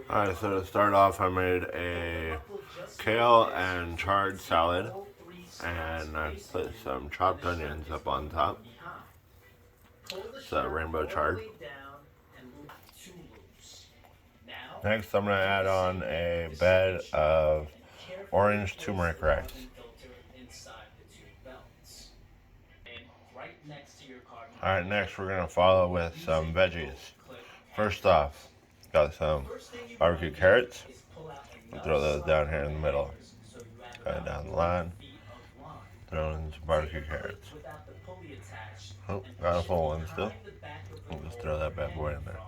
Alright, so to start off, I made a kale and chard salad, and I put some chopped onions up on top. It's a rainbow chard. Next, I'm going to add on a bed of orange turmeric rice. Alright, next we're going to follow with some veggies. First off, got some barbecue carrots. I'll throw those down here in the middle. Kind of down the line. Throw in some barbecue carrots. Oh, got a full one still. We'll just throw that bad boy in there.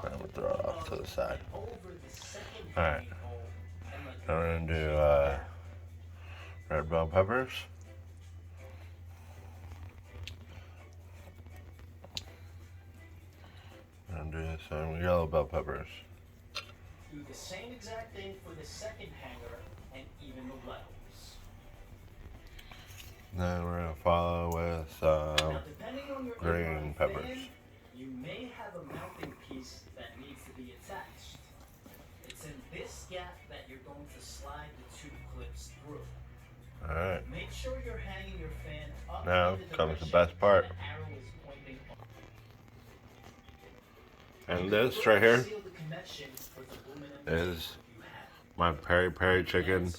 And we'll throw it off to the side. Alright. I'm going to do red bell peppers. I'm going to do some yellow bell peppers. Do the same exact thing for the second hanger and even the levels. Then we're going to follow with some green peppers. You may have a mounting piece that needs to be attached. It's in this gap that you're going to slide the two clips through. Alright. Make sure you're hanging your fan up. Now comes the best part. And this right here is my peri peri chicken.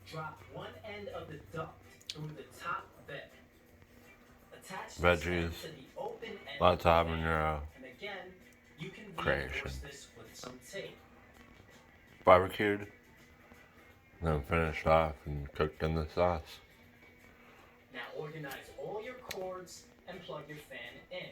Drop one end of the duct through the top bed. Attach Veggies, lots of habanero, creation, barbecued, then finished off and cooked in the sauce. Now organize all your cords and plug your fan in.